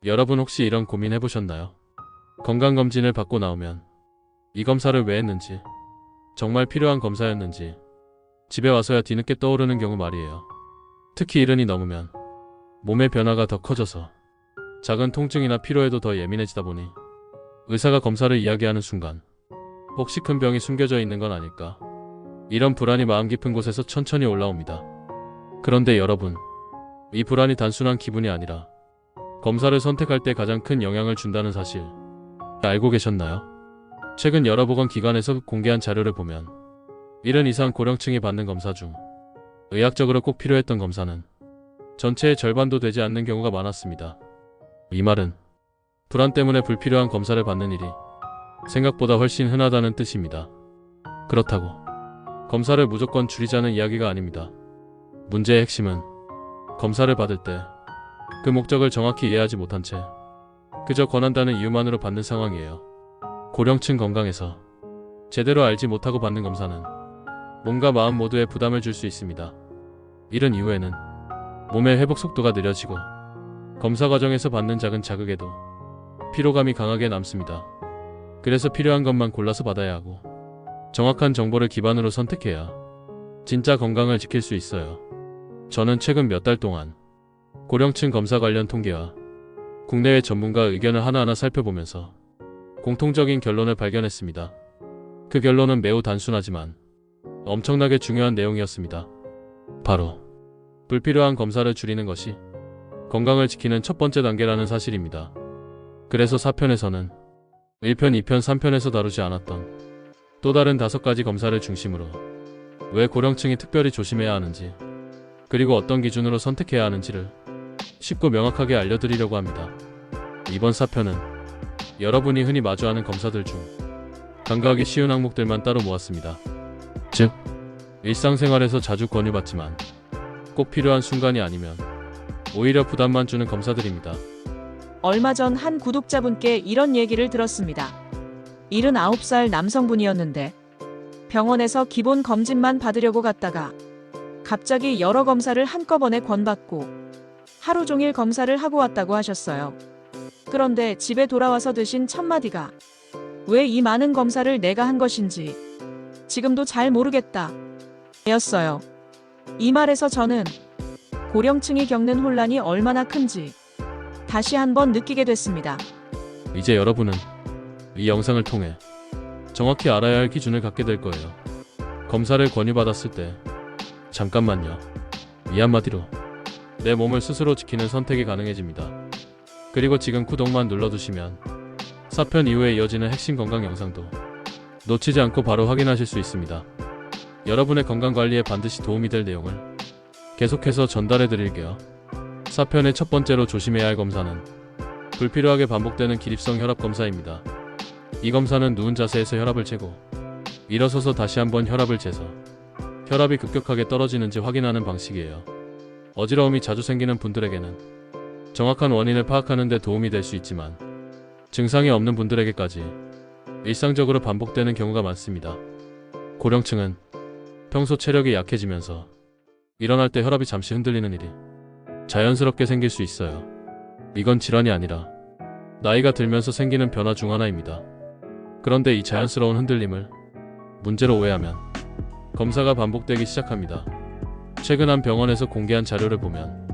여러분 혹시 이런 고민 해보셨나요? 건강검진을 받고 나오면 이 검사를 왜 했는지, 정말 필요한 검사였는지 집에 와서야 뒤늦게 떠오르는 경우 말이에요. 특히 이른이 넘으면 몸의 변화가 더 커져서 작은 통증이나 피로에도 더 예민해지다 보니 의사가 검사를 이야기하는 순간 혹시 큰 병이 숨겨져 있는 건 아닐까? 이런 불안이 마음 깊은 곳에서 천천히 올라옵니다. 그런데 여러분, 이 불안이 단순한 기분이 아니라 검사를 선택할 때 가장 큰 영향을 준다는 사실 알고 계셨나요? 최근 여러 보건기관에서 공개한 자료를 보면 70 이상 고령층이 받는 검사 중 의학적으로 꼭 필요했던 검사는 전체의 절반도 되지 않는 경우가 많았습니다. 이 말은 불안 때문에 불필요한 검사를 받는 일이 생각보다 훨씬 흔하다는 뜻입니다. 그렇다고 검사를 무조건 줄이자는 이야기가 아닙니다. 문제의 핵심은 검사를 받을 때 그 목적을 정확히 이해하지 못한 채 그저 권한다는 이유만으로 받는 상황이에요. 고령층 건강에서 제대로 알지 못하고 받는 검사는 몸과 마음 모두에 부담을 줄 수 있습니다. 이런 이후에는 몸의 회복 속도가 느려지고 검사 과정에서 받는 작은 자극에도 피로감이 강하게 남습니다. 그래서 필요한 것만 골라서 받아야 하고 정확한 정보를 기반으로 선택해야 진짜 건강을 지킬 수 있어요. 저는 최근 몇 달 동안 고령층 검사 관련 통계와 국내외 전문가 의견을 하나하나 살펴보면서 공통적인 결론을 발견했습니다. 그 결론은 매우 단순하지만 엄청나게 중요한 내용이었습니다. 바로 불필요한 검사를 줄이는 것이 건강을 지키는 첫 번째 단계라는 사실입니다. 그래서 4편에서는 1편, 2편, 3편에서 다루지 않았던 또 다른 5가지 검사를 중심으로 왜 고령층이 특별히 조심해야 하는지, 그리고 어떤 기준으로 선택해야 하는지를 쉽고 명확하게 알려드리려고 합니다. 이번 4편은 여러분이 흔히 마주하는 검사들 중 간과하기 쉬운 항목들만 따로 모았습니다. 즉, 일상생활에서 자주 권유받지만 꼭 필요한 순간이 아니면 오히려 부담만 주는 검사들입니다. 얼마 전 한 구독자분께 이런 얘기를 들었습니다. 79살 남성분이었는데 병원에서 기본 검진만 받으려고 갔다가 갑자기 여러 검사를 한꺼번에 권받고 하루 종일 검사를 하고 왔다고 하셨어요. 그런데 집에 돌아와서 드신 첫 마디가 왜 이 많은 검사를 내가 한 것인지 지금도 잘 모르겠다 였어요. 이 말에서 저는 고령층이 겪는 혼란이 얼마나 큰지 다시 한번 느끼게 됐습니다. 이제 여러분은 이 영상을 통해 정확히 알아야 할 기준을 갖게 될 거예요. 검사를 권유받았을 때 잠깐만요, 이 한마디로 내 몸을 스스로 지키는 선택이 가능해집니다. 그리고 지금 구독만 눌러두시면 4편 이후에 이어지는 핵심 건강 영상도 놓치지 않고 바로 확인하실 수 있습니다. 여러분의 건강관리에 반드시 도움이 될 내용을 계속해서 전달해 드릴게요. 4편의 첫 번째로 조심해야 할 검사는 불필요하게 반복되는 기립성 혈압 검사입니다. 이 검사는 누운 자세에서 혈압을 재고 일어서서 다시 한번 혈압을 재서 혈압이 급격하게 떨어지는지 확인하는 방식이에요. 어지러움이 자주 생기는 분들에게는 정확한 원인을 파악하는 데 도움이 될 수 있지만 증상이 없는 분들에게까지 일상적으로 반복되는 경우가 많습니다. 고령층은 평소 체력이 약해지면서 일어날 때 혈압이 잠시 흔들리는 일이 자연스럽게 생길 수 있어요. 이건 질환이 아니라 나이가 들면서 생기는 변화 중 하나입니다. 그런데 이 자연스러운 흔들림을 문제로 오해하면 검사가 반복되기 시작합니다. 최근 한 병원에서 공개한 자료를 보면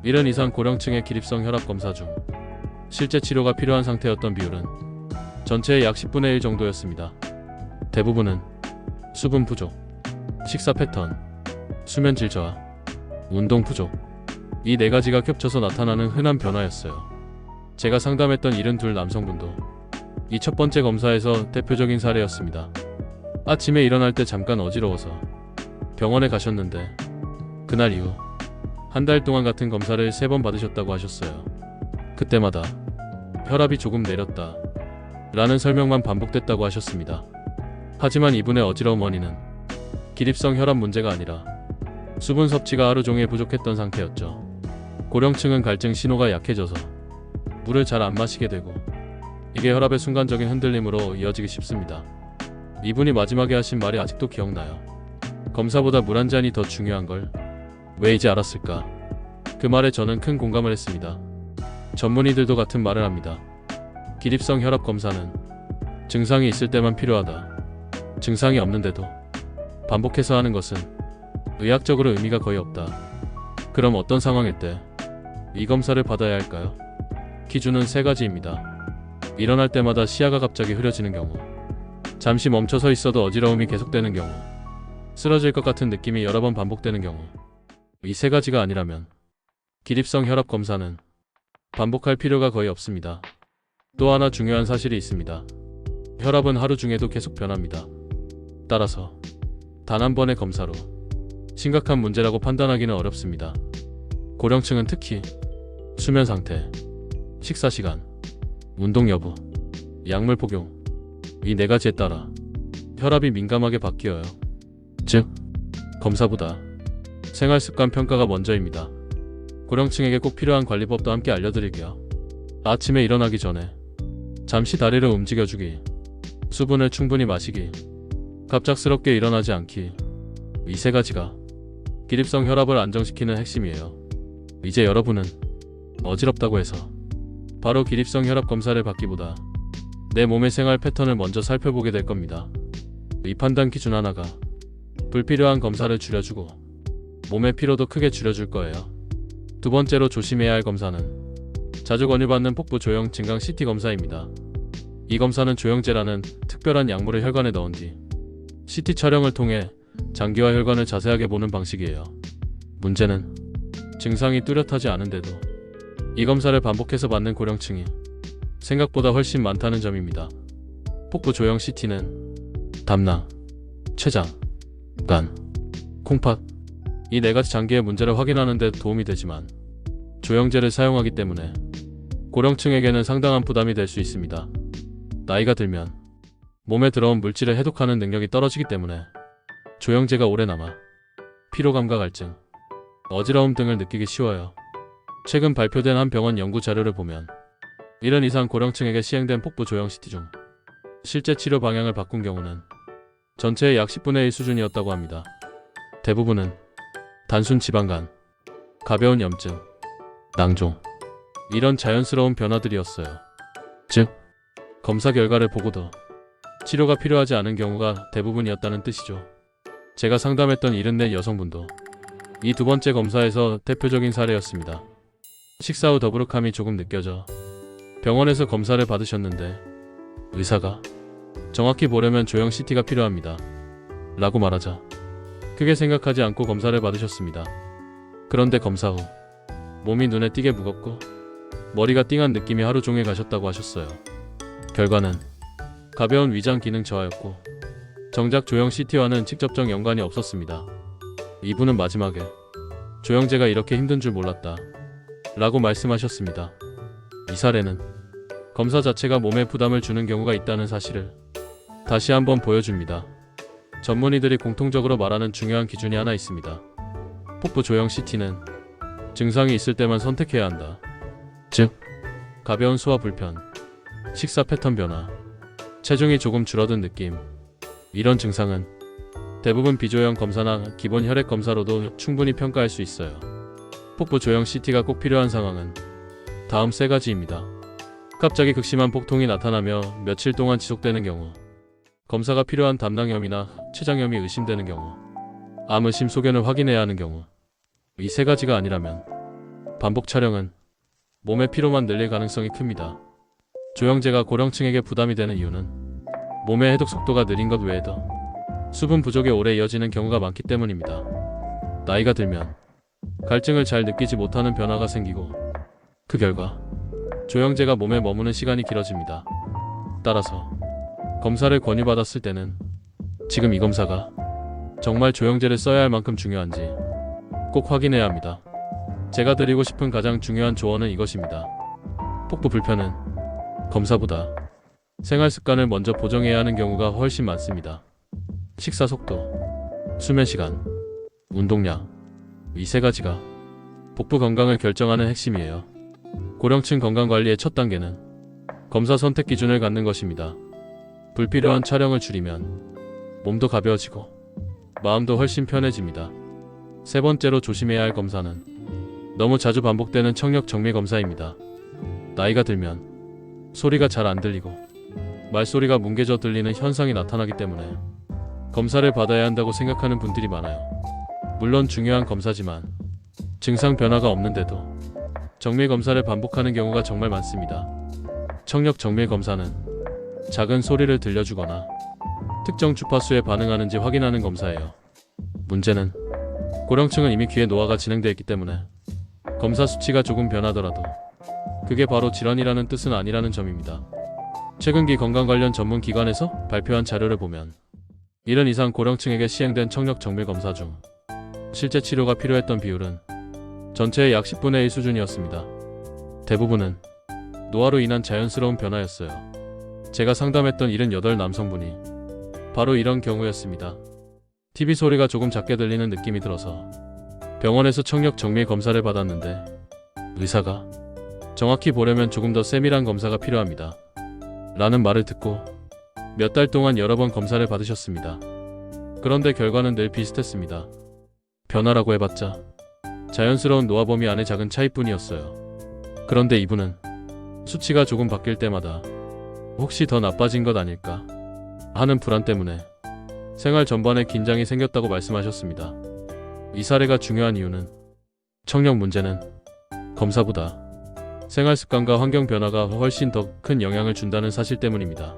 70 이상 고령층의 기립성 혈압 검사 중 실제 치료가 필요한 상태였던 비율은 전체의 약 10분의 1 정도였습니다. 대부분은 수분 부족, 식사 패턴, 수면 질 저하, 운동 부족, 이 4가지가 겹쳐서 나타나는 흔한 변화였어요. 제가 상담했던 72 남성분도 이 첫 번째 검사에서 대표적인 사례였습니다. 아침에 일어날 때 잠깐 어지러워서 병원에 가셨는데 그날 이후 한 달 동안 같은 검사를 3번 받으셨다고 하셨어요. 그때마다 혈압이 조금 내렸다 라는 설명만 반복됐다고 하셨습니다. 하지만 이분의 어지러움 원인은 기립성 혈압 문제가 아니라 수분 섭취가 하루 종일 부족했던 상태였죠. 고령층은 갈증 신호가 약해져서 물을 잘 안 마시게 되고 이게 혈압의 순간적인 흔들림으로 이어지기 쉽습니다. 이분이 마지막에 하신 말이 아직도 기억나요. 검사보다 물 한 잔이 더 중요한 걸 왜 이제 알았을까? 그 말에 저는 큰 공감을 했습니다. 전문의들도 같은 말을 합니다. 기립성 혈압 검사는 증상이 있을 때만 필요하다. 증상이 없는데도 반복해서 하는 것은 의학적으로 의미가 거의 없다. 그럼 어떤 상황일 때 이 검사를 받아야 할까요? 기준은 세 가지입니다. 일어날 때마다 시야가 갑자기 흐려지는 경우, 잠시 멈춰서 있어도 어지러움이 계속되는 경우, 쓰러질 것 같은 느낌이 여러 번 반복되는 경우. 이 세 가지가 아니라면 기립성 혈압 검사는 반복할 필요가 거의 없습니다. 또 하나 중요한 사실이 있습니다. 혈압은 하루 중에도 계속 변합니다. 따라서 단 한 번의 검사로 심각한 문제라고 판단하기는 어렵습니다. 고령층은 특히 수면 상태, 식사 시간, 운동 여부, 약물 복용, 이 네 가지에 따라 혈압이 민감하게 바뀌어요. 즉, 검사보다 생활습관 평가가 먼저입니다. 고령층에게 꼭 필요한 관리법도 함께 알려드릴게요. 아침에 일어나기 전에 잠시 다리를 움직여주기, 수분을 충분히 마시기, 갑작스럽게 일어나지 않기, 이 세 가지가 기립성 혈압을 안정시키는 핵심이에요. 이제 여러분은 어지럽다고 해서 바로 기립성 혈압 검사를 받기보다 내 몸의 생활 패턴을 먼저 살펴보게 될 겁니다. 이 판단 기준 하나가 불필요한 검사를 줄여주고 몸의 피로도 크게 줄여줄 거예요. 두 번째로 조심해야 할 검사는 자주 권유받는 폭부 조형 증강 CT 검사입니다. 이 검사는 조형제라는 특별한 약물을 혈관에 넣은 뒤 CT 촬영을 통해 장기와 혈관을 자세하게 보는 방식이에요. 문제는 증상이 뚜렷하지 않은데도 이 검사를 반복해서 받는 고령층이 생각보다 훨씬 많다는 점입니다. 폭부 조형 CT는 담낭, 췌장, 간, 콩팥 이 네 가지 장기의 문제를 확인하는 데 도움이 되지만 조형제를 사용하기 때문에 고령층에게는 상당한 부담이 될 수 있습니다. 나이가 들면 몸에 들어온 물질을 해독하는 능력이 떨어지기 때문에 조형제가 오래 남아 피로감과 갈증, 어지러움 등을 느끼기 쉬워요. 최근 발표된 한 병원 연구 자료를 보면 1년 이상 고령층에게 시행된 폭부 조형 CT 중 실제 치료 방향을 바꾼 경우는 전체의 약 10분의 1 수준이었다고 합니다. 대부분은 단순 지방간, 가벼운 염증, 낭종 이런 자연스러운 변화들이었어요. 즉, 검사 결과를 보고도 치료가 필요하지 않은 경우가 대부분이었다는 뜻이죠. 제가 상담했던 74 여성분도 이 두 번째 검사에서 대표적인 사례였습니다. 식사 후 더부룩함이 조금 느껴져 병원에서 검사를 받으셨는데 의사가 정확히 보려면 조형 CT가 필요합니다. 라고 말하자 크게 생각하지 않고 검사를 받으셨습니다. 그런데 검사 후 몸이 눈에 띄게 무겁고 머리가 띵한 느낌이 하루 종일 가셨다고 하셨어요. 결과는 가벼운 위장 기능 저하였고 정작 조형 CT와는 직접적 연관이 없었습니다. 이분은 마지막에 조형제가 이렇게 힘든 줄 몰랐다 라고 말씀하셨습니다. 이 사례는 검사 자체가 몸에 부담을 주는 경우가 있다는 사실을 다시 한번 보여줍니다. 전문의들이 공통적으로 말하는 중요한 기준이 하나 있습니다. 폭부 조형 CT는 증상이 있을 때만 선택해야 한다. 즉, 가벼운 소화 불편, 식사 패턴 변화, 체중이 조금 줄어든 느낌 이런 증상은 대부분 비조형 검사나 기본 혈액 검사로도 충분히 평가할 수 있어요. 폭부 조형 CT가 꼭 필요한 상황은 다음 세 가지입니다. 갑자기 극심한 복통이 나타나며 며칠 동안 지속되는 경우, 검사가 필요한 담낭염이나 췌장염이 의심되는 경우, 암 의심 소견을 확인해야 하는 경우, 이 세 가지가 아니라면 반복 촬영은 몸의 피로만 늘릴 가능성이 큽니다. 조형제가 고령층에게 부담이 되는 이유는 몸의 해독 속도가 느린 것 외에도 수분 부족에 오래 이어지는 경우가 많기 때문입니다. 나이가 들면 갈증을 잘 느끼지 못하는 변화가 생기고 그 결과 조형제가 몸에 머무는 시간이 길어집니다. 따라서 검사를 권유받았을 때는 지금 이 검사가 정말 조형제를 써야 할 만큼 중요한지 꼭 확인해야 합니다. 제가 드리고 싶은 가장 중요한 조언은 이것입니다. 폭부 불편은 검사보다 생활 습관을 먼저 보정해야 하는 경우가 훨씬 많습니다. 식사 속도, 수면 시간, 운동량 이 세 가지가 복부 건강을 결정하는 핵심이에요. 고령층 건강관리의 첫 단계는 검사 선택 기준을 갖는 것입니다. 불필요한 촬영을 줄이면 몸도 가벼워지고 마음도 훨씬 편해집니다. 세 번째로 조심해야 할 검사는 너무 자주 반복되는 청력 정밀 검사입니다. 나이가 들면 소리가 잘 안 들리고 말소리가 뭉개져 들리는 현상이 나타나기 때문에 검사를 받아야 한다고 생각하는 분들이 많아요. 물론 중요한 검사지만 증상 변화가 없는데도 정밀 검사를 반복하는 경우가 정말 많습니다. 청력 정밀 검사는 작은 소리를 들려주거나 특정 주파수에 반응하는지 확인하는 검사예요. 문제는 고령층은 이미 귀에 노화가 진행되어 있기 때문에 검사 수치가 조금 변하더라도 그게 바로 질환이라는 뜻은 아니라는 점입니다. 최근 기 건강 관련 전문 기관에서 발표한 자료를 보면 70 이상 고령층에게 시행된 청력 정밀 검사 중 실제 치료가 필요했던 비율은 전체의 약 10분의 1 수준이었습니다. 대부분은 노화로 인한 자연스러운 변화였어요. 제가 상담했던 78 남성분이 바로 이런 경우였습니다. TV 소리가 조금 작게 들리는 느낌이 들어서 병원에서 청력 정밀 검사를 받았는데 의사가 정확히 보려면 조금 더 세밀한 검사가 필요합니다. 라는 말을 듣고 몇 달 동안 여러 번 검사를 받으셨습니다. 그런데 결과는 늘 비슷했습니다. 변화라고 해봤자 자연스러운 노화 범위 안의 작은 차이뿐이었어요. 그런데 이분은 수치가 조금 바뀔 때마다 혹시 더 나빠진 것 아닐까 하는 불안 때문에 생활 전반에 긴장이 생겼다고 말씀하셨습니다. 이 사례가 중요한 이유는 청력 문제는 검사보다 생활 습관과 환경 변화가 훨씬 더 큰 영향을 준다는 사실 때문입니다.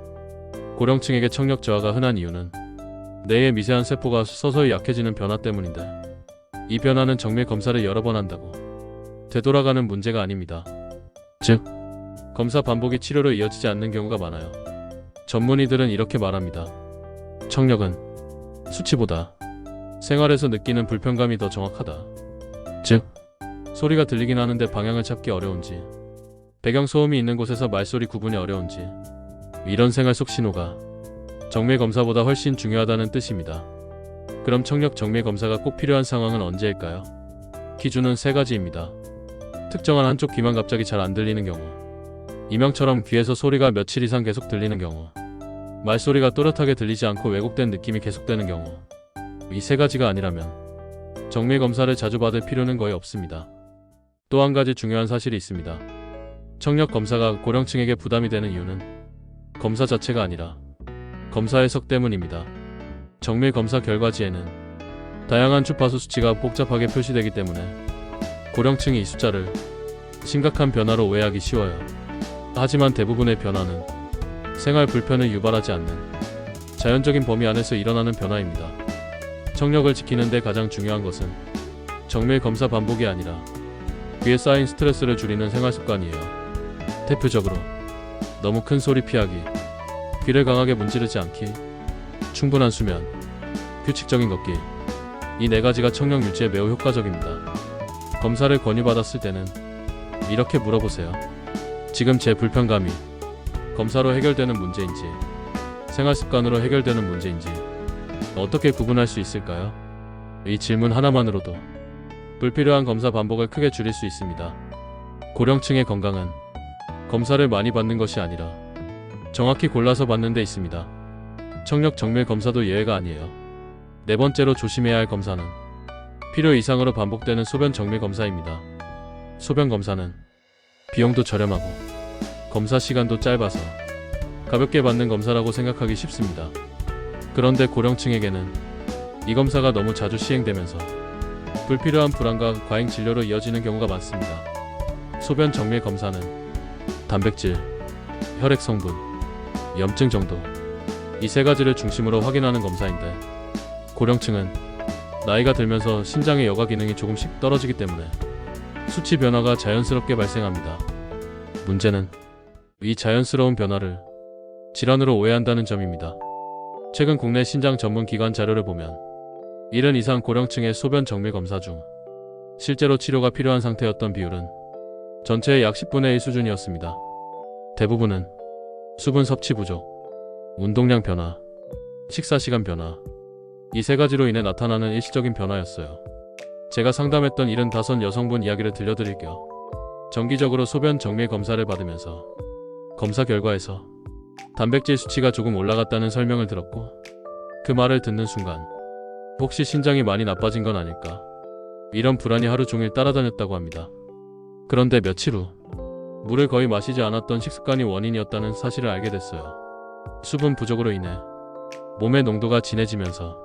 고령층에게 청력 저하가 흔한 이유는 뇌의 미세한 세포가 서서히 약해지는 변화 때문인데 이 변화는 정밀 검사를 여러 번 한다고 되돌아가는 문제가 아닙니다. 즉, 검사 반복이 치료로 이어지지 않는 경우가 많아요. 전문의들은 이렇게 말합니다. 청력은 수치보다 생활에서 느끼는 불편감이 더 정확하다. 즉, 소리가 들리긴 하는데 방향을 찾기 어려운지, 배경소음이 있는 곳에서 말소리 구분이 어려운지, 이런 생활 속 신호가 정밀 검사보다 훨씬 중요하다는 뜻입니다. 그럼 청력 정밀 검사가 꼭 필요한 상황은 언제일까요? 기준은 세 가지입니다. 특정한 한쪽 귀만 갑자기 잘 안 들리는 경우, 이명처럼 귀에서 소리가 며칠 이상 계속 들리는 경우, 말소리가 또렷하게 들리지 않고 왜곡된 느낌이 계속되는 경우, 이 세 가지가 아니라면 정밀 검사를 자주 받을 필요는 거의 없습니다. 또 한 가지 중요한 사실이 있습니다. 청력 검사가 고령층에게 부담이 되는 이유는 검사 자체가 아니라 검사 해석 때문입니다. 정밀 검사 결과지에는 다양한 주파수 수치가 복잡하게 표시되기 때문에 고령층이 이 숫자를 심각한 변화로 오해하기 쉬워요. 하지만 대부분의 변화는 생활 불편을 유발하지 않는 자연적인 범위 안에서 일어나는 변화입니다. 청력을 지키는 데 가장 중요한 것은 정밀 검사 반복이 아니라 귀에 쌓인 스트레스를 줄이는 생활 습관이에요. 대표적으로 너무 큰 소리 피하기, 귀를 강하게 문지르지 않기, 충분한 수면, 규칙적인 걷기, 이 네 가지가 청력 유지에 매우 효과적입니다. 검사를 권유받았을 때는 이렇게 물어보세요. 지금 제 불편감이 검사로 해결되는 문제인지 생활 습관으로 해결되는 문제인지 어떻게 구분할 수 있을까요? 이 질문 하나만으로도 불필요한 검사 반복을 크게 줄일 수 있습니다. 고령층의 건강은 검사를 많이 받는 것이 아니라 정확히 골라서 받는 데 있습니다. 청력 정밀 검사도 예외가 아니에요. 네 번째로 조심해야 할 검사는 필요 이상으로 반복되는 소변 정밀 검사입니다. 소변 검사는 비용도 저렴하고 검사 시간도 짧아서 가볍게 받는 검사라고 생각하기 쉽습니다. 그런데 고령층에게는 이 검사가 너무 자주 시행되면서 불필요한 불안과 과잉 진료로 이어지는 경우가 많습니다. 소변 정밀 검사는 단백질, 혈액 성분, 염증 정도, 이 세 가지를 중심으로 확인하는 검사인데 고령층은 나이가 들면서 신장의 여가 기능이 조금씩 떨어지기 때문에 수치 변화가 자연스럽게 발생합니다. 문제는 이 자연스러운 변화를 질환으로 오해한다는 점입니다. 최근 국내 신장 전문 기관 자료를 보면 70 이상 고령층의 소변 정밀 검사 중 실제로 치료가 필요한 상태였던 비율은 전체의 약 10분의 1 수준이었습니다. 대부분은 수분 섭취 부족, 운동량 변화, 식사 시간 변화, 이 세 가지로 인해 나타나는 일시적인 변화였어요. 제가 상담했던 75 여성분 이야기를 들려드릴게요. 정기적으로 소변 정밀 검사를 받으면서 검사 결과에서 단백질 수치가 조금 올라갔다는 설명을 들었고 그 말을 듣는 순간 혹시 신장이 많이 나빠진 건 아닐까? 이런 불안이 하루 종일 따라다녔다고 합니다. 그런데 며칠 후 물을 거의 마시지 않았던 식습관이 원인이었다는 사실을 알게 됐어요. 수분 부족으로 인해 몸의 농도가 진해지면서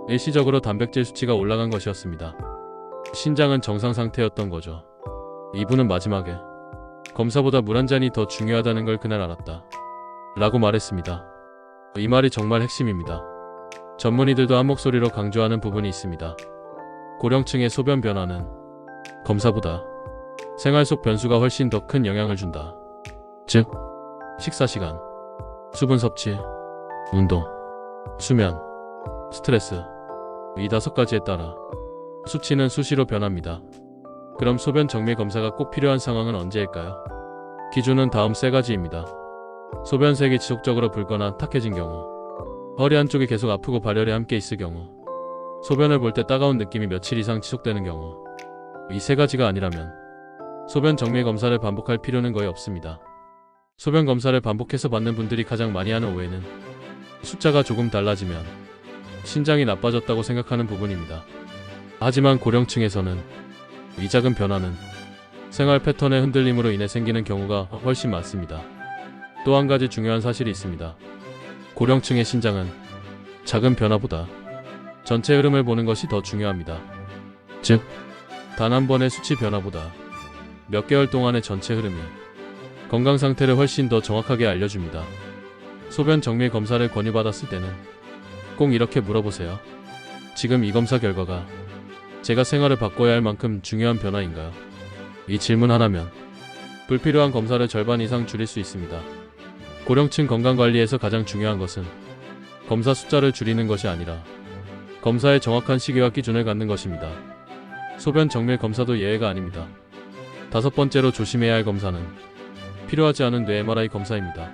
일시적으로 단백질 수치가 올라간 것이었습니다. 신장은 정상 상태였던 거죠. 이분은 마지막에 검사보다 물 한 잔이 더 중요하다는 걸 그날 알았다. 라고 말했습니다. 이 말이 정말 핵심입니다. 전문의들도 한 목소리로 강조하는 부분이 있습니다. 고령층의 소변 변화는 검사보다 생활 속 변수가 훨씬 더 큰 영향을 준다. 즉, 식사 시간, 수분 섭취, 운동, 수면, 스트레스, 이 5가지에 따라 수치는 수시로 변합니다. 그럼 소변 정밀 검사가 꼭 필요한 상황은 언제일까요? 기준은 다음 3가지입니다. 소변색이 지속적으로 붉거나 탁해진 경우, 허리 한쪽이 계속 아프고 발열이 함께 있을 경우, 소변을 볼 때 따가운 느낌이 며칠 이상 지속되는 경우, 이 3가지가 아니라면 소변 정밀 검사를 반복할 필요는 거의 없습니다. 소변 검사를 반복해서 받는 분들이 가장 많이 하는 오해는 숫자가 조금 달라지면 신장이 나빠졌다고 생각하는 부분입니다. 하지만 고령층에서는 이 작은 변화는 생활 패턴의 흔들림으로 인해 생기는 경우가 훨씬 많습니다. 또 한 가지 중요한 사실이 있습니다. 고령층의 신장은 작은 변화보다 전체 흐름을 보는 것이 더 중요합니다. 즉, 단 한 번의 수치 변화보다 몇 개월 동안의 전체 흐름이 건강 상태를 훨씬 더 정확하게 알려줍니다. 소변 정밀 검사를 권유받았을 때는 꼭 이렇게 물어보세요. 지금 이 검사 결과가 제가 생활을 바꿔야 할 만큼 중요한 변화인가요? 이 질문 하나면 불필요한 검사를 절반 이상 줄일 수 있습니다. 고령층 건강관리에서 가장 중요한 것은 검사 숫자를 줄이는 것이 아니라 검사의 정확한 시기와 기준을 갖는 것입니다. 소변 정밀 검사도 예외가 아닙니다. 5번째로 조심해야 할 검사는 필요하지 않은 뇌 MRI 검사입니다.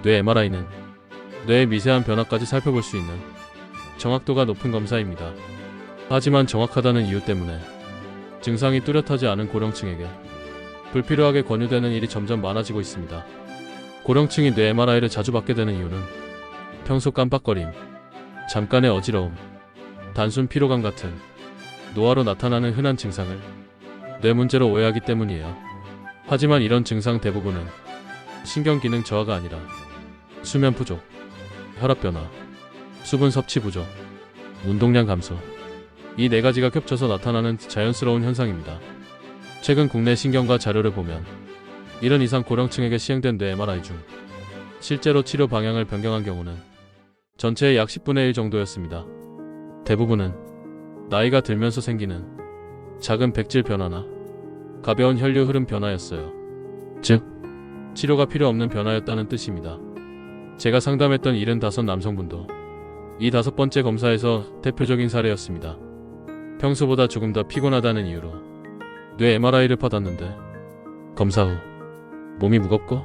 뇌 MRI는 뇌의 미세한 변화까지 살펴볼 수 있는 정확도가 높은 검사입니다. 하지만 정확하다는 이유 때문에 증상이 뚜렷하지 않은 고령층에게 불필요하게 권유되는 일이 점점 많아지고 있습니다. 고령층이 뇌 MRI를 자주 받게 되는 이유는 평소 깜빡거림, 잠깐의 어지러움, 단순 피로감 같은 노화로 나타나는 흔한 증상을 뇌 문제로 오해하기 때문이에요. 하지만 이런 증상 대부분은 신경기능 저하가 아니라 수면 부족, 혈압 변화, 수분 섭취 부족, 운동량 감소, 이 4가지가 겹쳐서 나타나는 자연스러운 현상입니다. 최근 국내 신경과 자료를 보면 1년 이상 고령층에게 시행된 뇌 MRI 중 실제로 치료 방향을 변경한 경우는 전체의 약 10분의 1 정도였습니다. 대부분은 나이가 들면서 생기는 작은 백질 변화나 가벼운 혈류 흐름 변화였어요. 즉, 치료가 필요 없는 변화였다는 뜻입니다. 제가 상담했던 75 남성분도 이 5번째 검사에서 대표적인 사례였습니다. 평소보다 조금 더 피곤하다는 이유로 뇌 MRI를 받았는데 검사 후 몸이 무겁고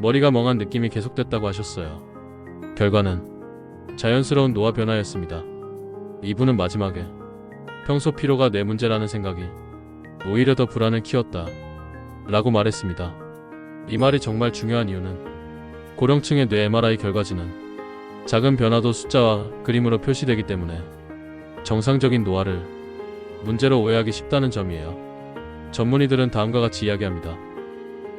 머리가 멍한 느낌이 계속됐다고 하셨어요. 결과는 자연스러운 노화 변화였습니다. 이분은 마지막에 평소 피로가 뇌 문제라는 생각이 오히려 더 불안을 키웠다 라고 말했습니다. 이 말이 정말 중요한 이유는 고령층의 뇌 MRI 결과지는 작은 변화도 숫자와 그림으로 표시되기 때문에 정상적인 노화를 문제로 오해하기 쉽다는 점이에요. 전문의들은 다음과 같이 이야기합니다.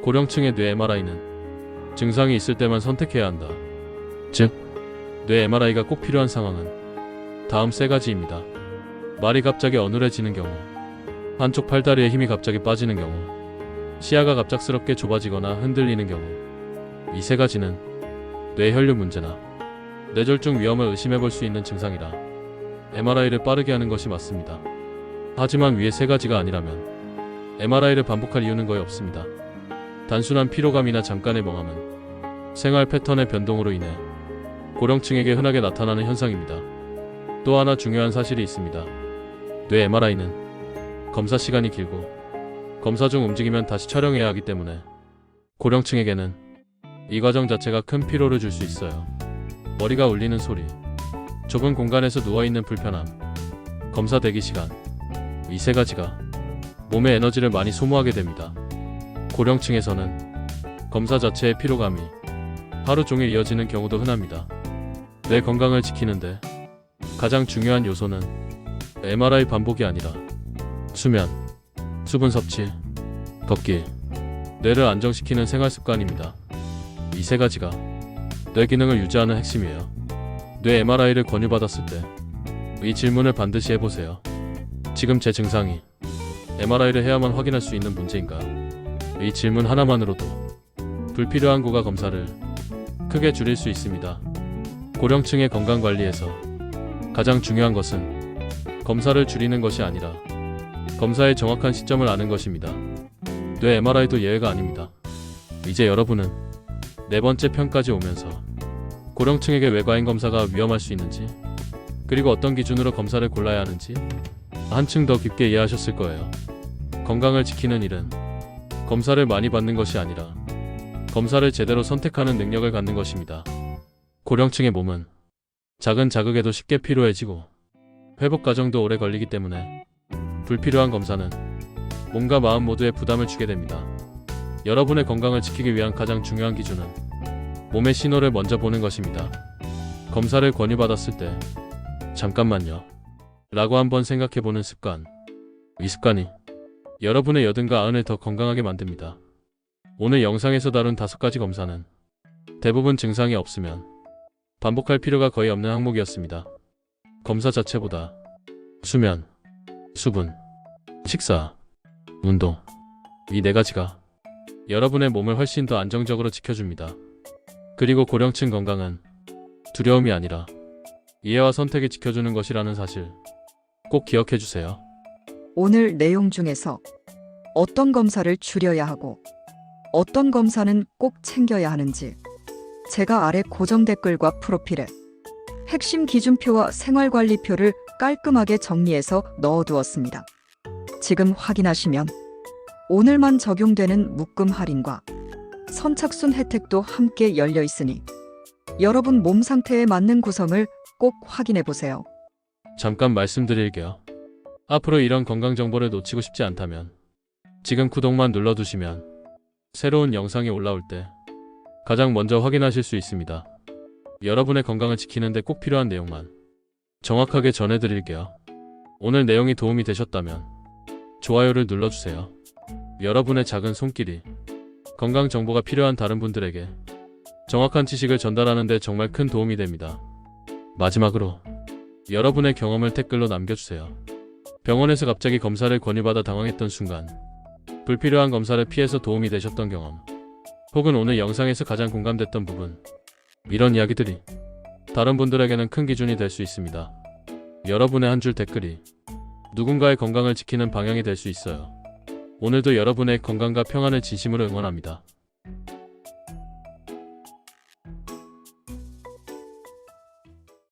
고령층의 뇌 MRI는 증상이 있을 때만 선택해야 한다. 즉, 뇌 MRI가 꼭 필요한 상황은 다음 3가지입니다. 말이 갑자기 어눌해지는 경우, 한쪽 팔다리에 힘이 갑자기 빠지는 경우, 시야가 갑작스럽게 좁아지거나 흔들리는 경우, 이 3가지는 뇌혈류 문제나 뇌졸중 위험을 의심해볼 수 있는 증상이라 MRI를 빠르게 하는 것이 맞습니다. 하지만 위의 3가지가 아니라면 MRI를 반복할 이유는 거의 없습니다. 단순한 피로감이나 잠깐의 멍함은 생활 패턴의 변동으로 인해 고령층에게 흔하게 나타나는 현상입니다. 또 하나 중요한 사실이 있습니다. 뇌 MRI는 검사 시간이 길고 검사 중 움직이면 다시 촬영해야 하기 때문에 고령층에게는 이 과정 자체가 큰 피로를 줄 수 있어요. 머리가 울리는 소리, 좁은 공간에서 누워있는 불편함, 검사 대기 시간, 이 3가지가 몸의 에너지를 많이 소모하게 됩니다. 고령층에서는 검사 자체의 피로감이 하루 종일 이어지는 경우도 흔합니다. 뇌 건강을 지키는데 가장 중요한 요소는 MRI 반복이 아니라 수면, 수분 섭취, 걷기, 뇌를 안정시키는 생활 습관입니다. 이 세 가지가 뇌 기능을 유지하는 핵심이에요. 뇌 MRI를 권유받았을 때 이 질문을 반드시 해보세요. 지금 제 증상이 MRI를 해야만 확인할 수 있는 문제인가요? 이 질문 하나만으로도 불필요한 고가 검사를 크게 줄일 수 있습니다. 고령층의 건강관리에서 가장 중요한 것은 검사를 줄이는 것이 아니라 검사의 정확한 시점을 아는 것입니다. 뇌 MRI도 예외가 아닙니다. 이제 여러분은 네 번째 편까지 오면서 고령층에게 외과인 검사가 위험할 수 있는지, 그리고 어떤 기준으로 검사를 골라야 하는지 한층 더 깊게 이해하셨을 거예요. 건강을 지키는 일은 검사를 많이 받는 것이 아니라 검사를 제대로 선택하는 능력을 갖는 것입니다. 고령층의 몸은 작은 자극에도 쉽게 피로해지고 회복 과정도 오래 걸리기 때문에 불필요한 검사는 몸과 마음 모두에 부담을 주게 됩니다. 여러분의 건강을 지키기 위한 가장 중요한 기준은 몸의 신호를 먼저 보는 것입니다. 검사를 권유받았을 때 잠깐만요 라고 한번 생각해보는 습관. 이 습관이 여러분의 여든과 아흔을 더 건강하게 만듭니다. 오늘 영상에서 다룬 5가지 검사는 대부분 증상이 없으면 반복할 필요가 거의 없는 항목이었습니다. 검사 자체보다 수면, 수분, 식사, 운동, 이 4가지가 여러분의 몸을 훨씬 더 안정적으로 지켜줍니다. 그리고 고령층 건강은 두려움이 아니라 이해와 선택이 지켜주는 것이라는 사실 꼭 기억해주세요. 오늘 내용 중에서 어떤 검사를 줄여야 하고 어떤 검사는 꼭 챙겨야 하는지 제가 아래 고정 댓글과 프로필에 핵심 기준표와 생활관리표를 깔끔하게 정리해서 넣어두었습니다. 지금 확인하시면 오늘만 적용되는 묶음 할인과 선착순 혜택도 함께 열려 있으니 여러분 몸 상태에 맞는 구성을 꼭 확인해 보세요. 잠깐 말씀드릴게요. 앞으로 이런 건강 정보를 놓치고 싶지 않다면 지금 구독만 눌러두시면 새로운 영상이 올라올 때 가장 먼저 확인하실 수 있습니다. 여러분의 건강을 지키는 데 꼭 필요한 내용만 정확하게 전해드릴게요. 오늘 내용이 도움이 되셨다면 좋아요를 눌러주세요. 여러분의 작은 손길이 건강 정보가 필요한 다른 분들에게 정확한 지식을 전달하는 데 정말 큰 도움이 됩니다. 마지막으로 여러분의 경험을 댓글로 남겨주세요. 병원에서 갑자기 검사를 권유받아 당황했던 순간, 불필요한 검사를 피해서 도움이 되셨던 경험, 혹은 오늘 영상에서 가장 공감됐던 부분, 이런 이야기들이 다른 분들에게는 큰 기준이 될 수 있습니다. 여러분의 한 줄 댓글이 누군가의 건강을 지키는 방향이 될 수 있어요. 오늘도 여러분의 건강과 평안을 진심으로 응원합니다.